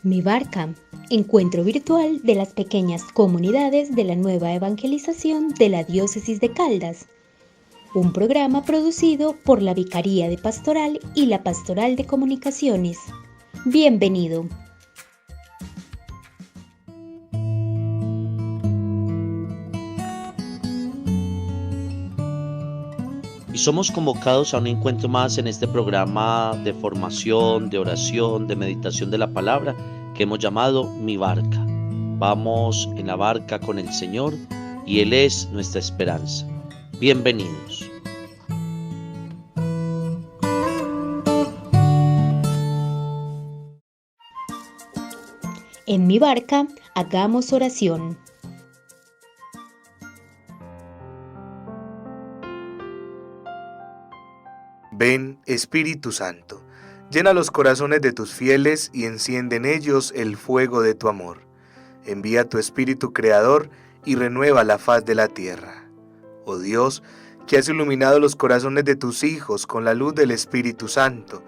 Mi Barca, encuentro virtual de las pequeñas comunidades de la nueva evangelización de la Diócesis de Caldas. Un programa producido por la Vicaría de Pastoral y la Pastoral de Comunicaciones. Bienvenido. Y somos convocados a un encuentro más en este programa de formación, de oración, de meditación de la palabra que hemos llamado Mi Barca. Vamos en la barca con el Señor y Él es nuestra esperanza. Bienvenidos. En Mi Barca, hagamos oración. Ven, Espíritu Santo, llena los corazones de tus fieles y enciende en ellos el fuego de tu amor. Envía tu Espíritu Creador y renueva la faz de la tierra. Oh Dios, que has iluminado los corazones de tus hijos con la luz del Espíritu Santo,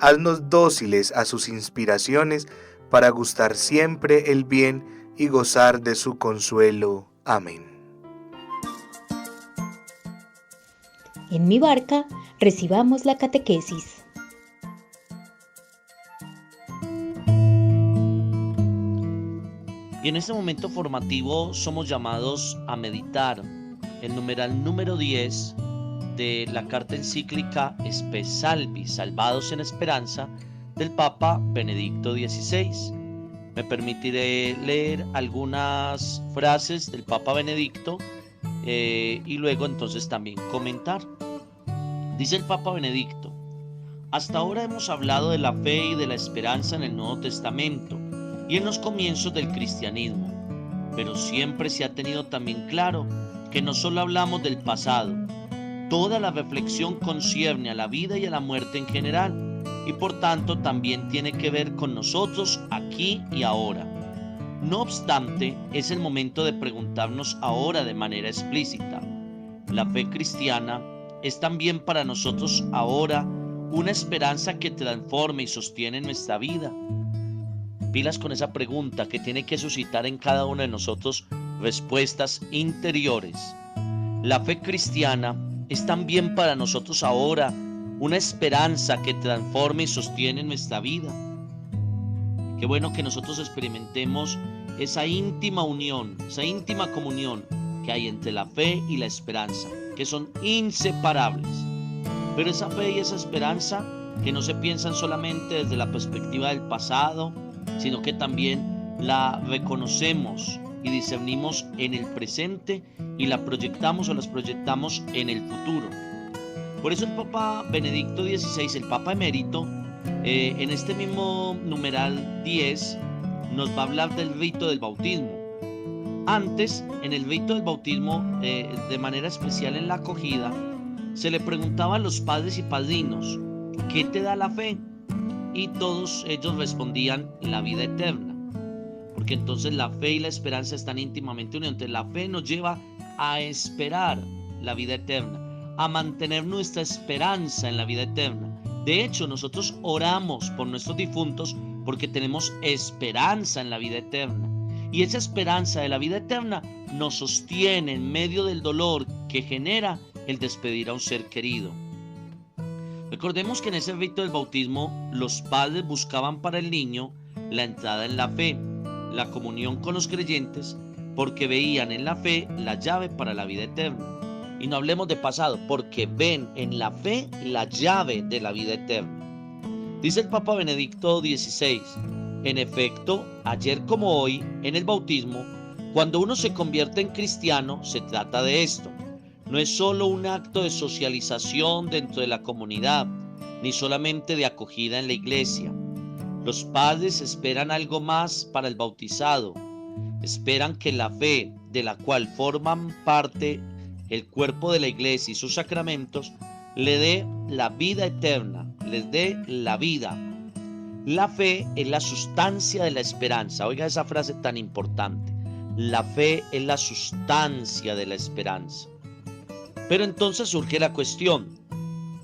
haznos dóciles a sus inspiraciones para gustar siempre el bien y gozar de su consuelo. Amén. En Mi Barca, recibamos la catequesis. Y en este momento formativo somos llamados a meditar el numeral número 10 de la carta encíclica Spe Salvi, Salvados en Esperanza, del Papa Benedicto XVI. Me permitiré leer algunas frases del Papa Benedicto y luego entonces también comentar. Dice el Papa Benedicto: hasta ahora hemos hablado de la fe y de la esperanza en el Nuevo Testamento y en los comienzos del cristianismo, pero siempre se ha tenido también claro que no solo hablamos del pasado. Toda la reflexión concierne a la vida y a la muerte en general, y por tanto también tiene que ver con nosotros aquí y ahora. No obstante, es el momento de preguntarnos ahora de manera explícita: ¿la fe cristiana es también para nosotros ahora una esperanza que transforme y sostiene nuestra vida? Pilas con esa pregunta que tiene que suscitar en cada uno de nosotros respuestas interiores. ¿La fe cristiana es también para nosotros ahora una esperanza que transforme y sostiene nuestra vida? Qué bueno que nosotros experimentemos esa íntima unión, esa íntima comunión que hay entre la fe y la esperanza, que son inseparables. Pero esa fe y esa esperanza que no se piensan solamente desde la perspectiva del pasado, sino que también la reconocemos y discernimos en el presente y la proyectamos o las proyectamos en el futuro. Por eso el Papa Benedicto XVI, el Papa Emérito, en este mismo numeral 10 nos va a hablar del rito del bautismo. Antes, en el rito del bautismo, de manera especial en la acogida, se le preguntaba a los padres y padrinos: ¿qué te da la fe? Y todos ellos respondían: la vida eterna. Porque entonces la fe y la esperanza están íntimamente unidas. Entonces la fe nos lleva a esperar la vida eterna, a mantener nuestra esperanza en la vida eterna. De hecho, nosotros oramos por nuestros difuntos porque tenemos esperanza en la vida eterna. Y esa esperanza de la vida eterna nos sostiene en medio del dolor que genera el despedir a un ser querido. Recordemos que en ese rito del bautismo los padres buscaban para el niño la entrada en la fe, la comunión con los creyentes, porque veían en la fe la llave para la vida eterna. Y no hablemos de pasado, porque ven en la fe la llave de la vida eterna. Dice el Papa Benedicto XVI: en efecto, ayer como hoy, en el bautismo, cuando uno se convierte en cristiano, se trata de esto. No es solo un acto de socialización dentro de la comunidad, ni solamente de acogida en la iglesia. Los padres esperan algo más para el bautizado. Esperan que la fe, de la cual forman parte el cuerpo de la iglesia y sus sacramentos, le dé la vida eterna, les dé la vida. La fe es la sustancia de la esperanza. Oiga esa frase tan importante. La fe es la sustancia de la esperanza. Pero entonces surge la cuestión: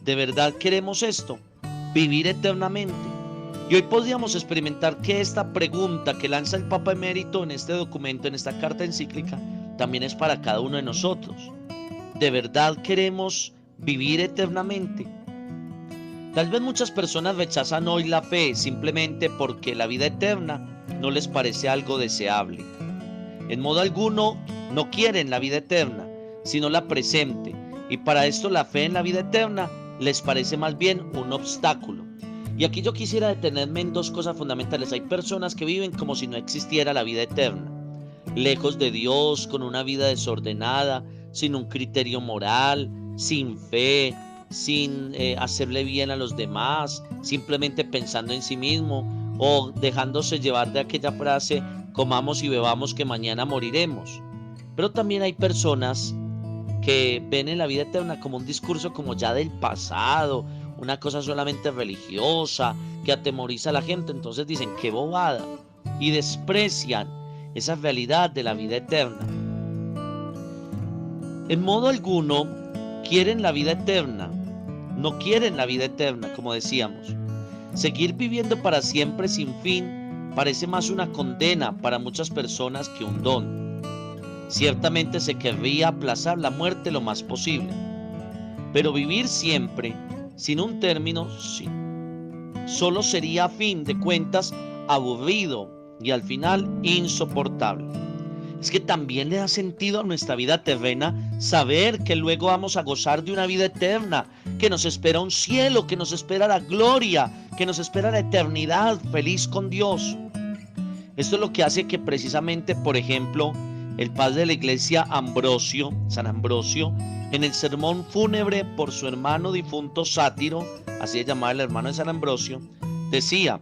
¿de verdad queremos esto? ¿Vivir eternamente? Y hoy podríamos experimentar que esta pregunta que lanza el Papa Emérito en este documento, en esta carta encíclica, también es para cada uno de nosotros. ¿De verdad queremos vivir eternamente? Tal vez muchas personas rechazan hoy la fe simplemente porque la vida eterna no les parece algo deseable. En modo alguno no quieren la vida eterna, sino la presente, y para esto la fe en la vida eterna les parece más bien un obstáculo. Y aquí yo quisiera detenerme en dos cosas fundamentales. Hay personas que viven como si no existiera la vida eterna, lejos de Dios, con una vida desordenada, sin un criterio moral, sin fe, sin hacerle bien a los demás, simplemente pensando en sí mismo o dejándose llevar de aquella frase: comamos y bebamos que mañana moriremos. Pero también hay personas que ven en la vida eterna como un discurso como ya del pasado, una cosa solamente religiosa que atemoriza a la gente. Entonces dicen: qué bobada, y desprecian esa realidad de la vida eterna. En modo alguno quieren la vida eterna, no quieren la vida eterna, como decíamos. Seguir viviendo para siempre sin fin parece más una condena para muchas personas que un don. Ciertamente se querría aplazar la muerte lo más posible, pero vivir siempre sin un término, sí, solo sería a fin de cuentas aburrido y al final insoportable. Es que también le da sentido a nuestra vida terrena saber que luego vamos a gozar de una vida eterna, que nos espera un cielo, que nos espera la gloria, que nos espera la eternidad feliz con Dios. Esto es lo que hace que precisamente, por ejemplo, el padre de la iglesia Ambrosio, San Ambrosio, en el sermón fúnebre por su hermano difunto Sátiro, así se llamaba el hermano de San Ambrosio, decía: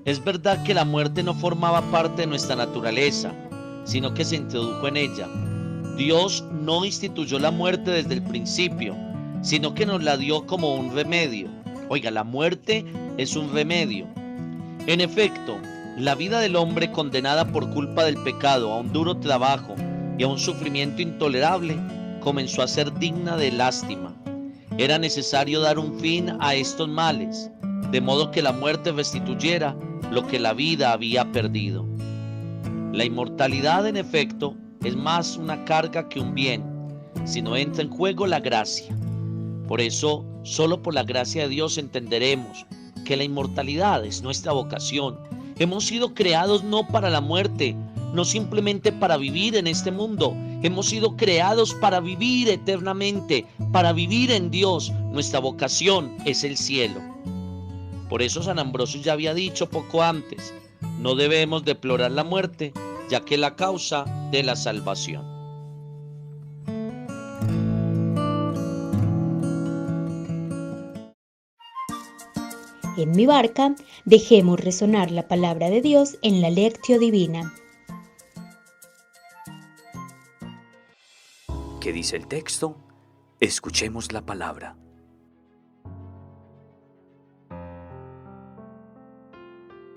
es verdad que la muerte no formaba parte de nuestra naturaleza, sino que se introdujo en ella. Dios no instituyó la muerte desde el principio, sino que nos la dio como un remedio. Oiga, la muerte es un remedio. En efecto, la vida del hombre condenada por culpa del pecado a un duro trabajo y a un sufrimiento intolerable comenzó a ser digna de lástima. Era necesario dar un fin a estos males, de modo que la muerte restituyera lo que la vida había perdido. La inmortalidad, en efecto, es más una carga que un bien, si no entra en juego la gracia. Por eso, solo por la gracia de Dios entenderemos que la inmortalidad es nuestra vocación. Hemos sido creados no para la muerte, no simplemente para vivir en este mundo. Hemos sido creados para vivir eternamente, para vivir en Dios. Nuestra vocación es el cielo. Por eso San Ambrosio ya había dicho poco antes: no debemos deplorar la muerte, ya que es la causa de la salvación. En mi barca, dejemos resonar la palabra de Dios en la Lectio Divina. ¿Qué dice el texto? Escuchemos la palabra.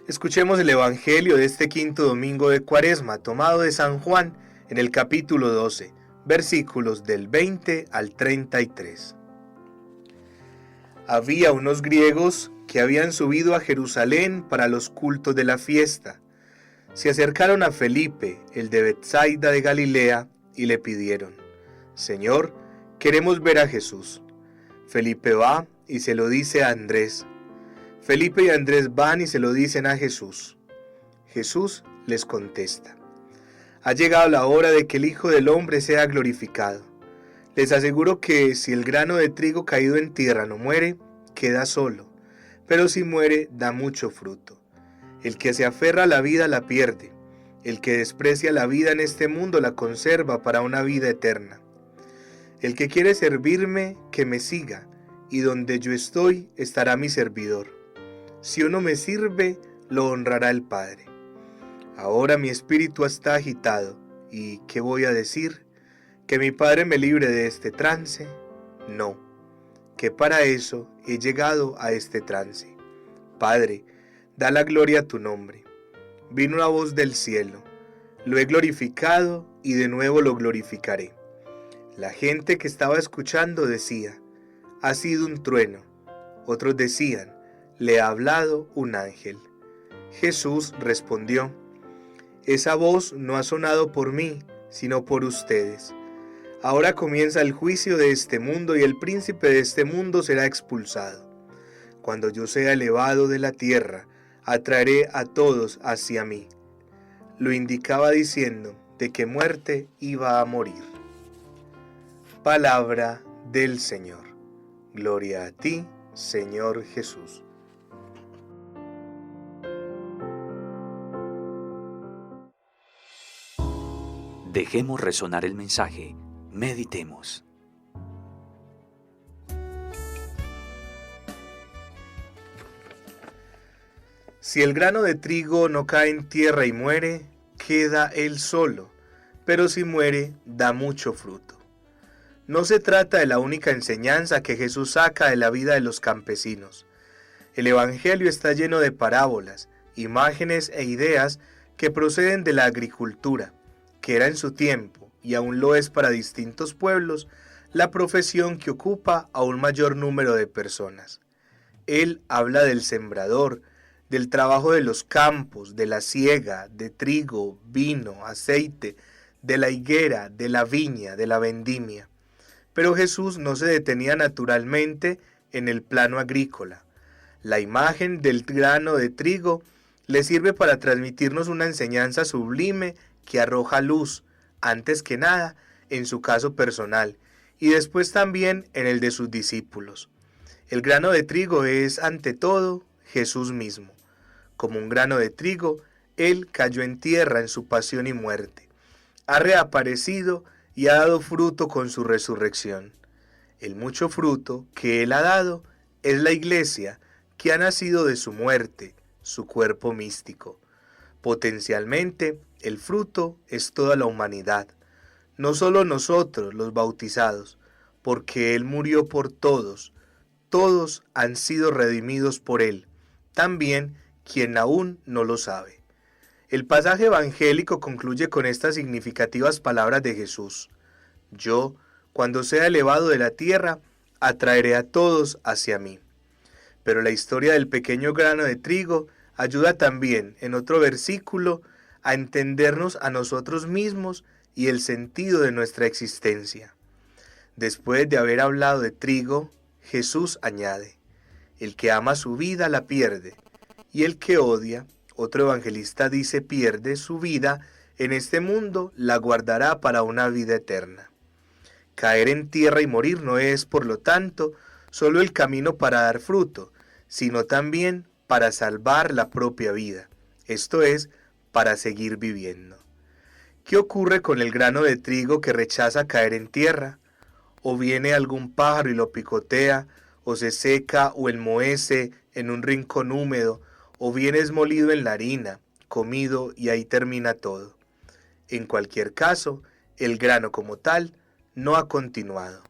Escuchemos el Evangelio de este quinto domingo de Cuaresma, tomado de San Juan, en el capítulo 12, versículos del 20 al 33. Había unos griegos que habían subido a Jerusalén para los cultos de la fiesta. Se acercaron a Felipe, el de Betsaida de Galilea, y le pidieron: Señor, queremos ver a Jesús. Felipe va y se lo dice a Andrés. Felipe y Andrés van y se lo dicen a Jesús. Jesús les contesta: ha llegado la hora de que el Hijo del Hombre sea glorificado. Les aseguro que si el grano de trigo caído en tierra no muere, queda solo, pero si muere, da mucho fruto. El que se aferra a la vida la pierde. El que desprecia la vida en este mundo la conserva para una vida eterna. El que quiere servirme, que me siga, y donde yo estoy, estará mi servidor. Si uno me sirve, lo honrará el Padre. Ahora mi espíritu está agitado, ¿y qué voy a decir? ¿Que mi Padre me libre de este trance? No, que para eso he llegado a este trance. Padre, da la gloria a tu nombre. Vino una voz del cielo, lo he glorificado y de nuevo lo glorificaré. La gente que estaba escuchando decía: ha sido un trueno. Otros decían: le ha hablado un ángel. Jesús respondió: esa voz no ha sonado por mí, sino por ustedes. Ahora comienza el juicio de este mundo y el príncipe de este mundo será expulsado. Cuando yo sea elevado de la tierra, atraeré a todos hacia mí. Lo indicaba diciendo de qué muerte iba a morir. Palabra del Señor. Gloria a ti, Señor Jesús. Dejemos resonar el mensaje. Meditemos. Si el grano de trigo no cae en tierra y muere, queda él solo, pero si muere, da mucho fruto. No se trata de la única enseñanza que Jesús saca de la vida de los campesinos. El Evangelio está lleno de parábolas, imágenes e ideas que proceden de la agricultura, que era en su tiempo, y aún lo es para distintos pueblos, la profesión que ocupa a un mayor número de personas. Él habla del sembrador, del trabajo de los campos, de la siega, de trigo, vino, aceite, de la higuera, de la viña, de la vendimia. Pero Jesús no se detenía naturalmente en el plano agrícola. La imagen del grano de trigo le sirve para transmitirnos una enseñanza sublime que arroja luz, antes que nada, en su caso personal, y después también en el de sus discípulos. El grano de trigo es, ante todo, Jesús mismo. Como un grano de trigo, Él cayó en tierra en su pasión y muerte. Ha reaparecido y ha dado fruto con su resurrección. El mucho fruto que Él ha dado es la iglesia que ha nacido de su muerte, su cuerpo místico. Potencialmente, el fruto es toda la humanidad, no solo nosotros los bautizados, porque Él murió por todos. Todos han sido redimidos por Él, también quien aún no lo sabe. El pasaje evangélico concluye con estas significativas palabras de Jesús: yo, cuando sea elevado de la tierra, atraeré a todos hacia mí. Pero la historia del pequeño grano de trigo ayuda también, en otro versículo, a entendernos a nosotros mismos y el sentido de nuestra existencia. Después de haber hablado de trigo, Jesús añade: el que ama su vida la pierde, y el que odia, otro evangelista dice, pierde su vida en este mundo, la guardará para una vida eterna. Caer en tierra y morir no es, por lo tanto, solo el camino para dar fruto, sino también para salvar la propia vida, esto es, para seguir viviendo. ¿Qué ocurre con el grano de trigo que rechaza caer en tierra? O viene algún pájaro y lo picotea, o se seca o enmohece en un rincón húmedo, o bien es molido en la harina, comido y ahí termina todo. En cualquier caso, el grano como tal no ha continuado.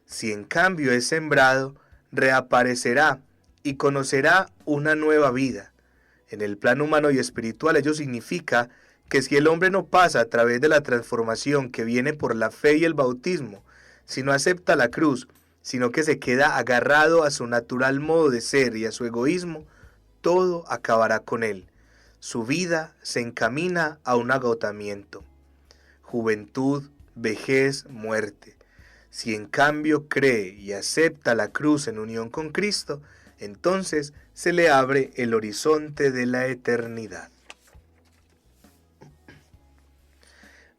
Si en cambio es sembrado, reaparecerá y conocerá una nueva vida. En el plano humano y espiritual ello significa que si el hombre no pasa a través de la transformación que viene por la fe y el bautismo, si no acepta la cruz, sino que se queda agarrado a su natural modo de ser y a su egoísmo, todo acabará con él. Su vida se encamina a un agotamiento. Juventud, vejez, muerte. Si en cambio cree y acepta la cruz en unión con Cristo, entonces se le abre el horizonte de la eternidad.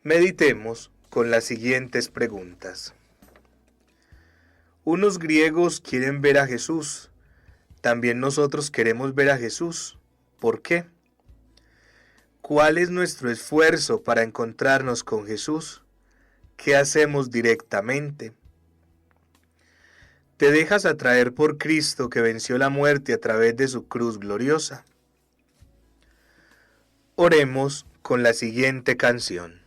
Meditemos con las siguientes preguntas. Unos griegos quieren ver a Jesús. También nosotros queremos ver a Jesús. ¿Por qué? ¿Cuál es nuestro esfuerzo para encontrarnos con Jesús? ¿Qué hacemos directamente? ¿Te dejas atraer por Cristo que venció la muerte a través de su cruz gloriosa? Oremos con la siguiente canción.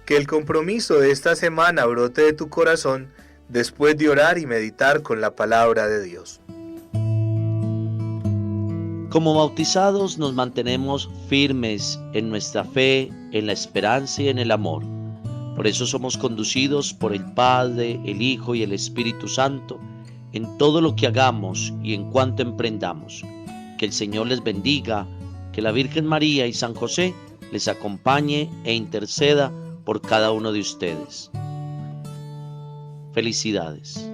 Que el compromiso de esta semana brote de tu corazón después de orar y meditar con la palabra de Dios. Como bautizados nos mantenemos firmes en nuestra fe, en la esperanza y en el amor. Por eso somos conducidos por el Padre, el Hijo y el Espíritu Santo en todo lo que hagamos y en cuanto emprendamos. Que el Señor les bendiga, que la Virgen María y San José les acompañe e interceda por cada uno de ustedes. Felicidades.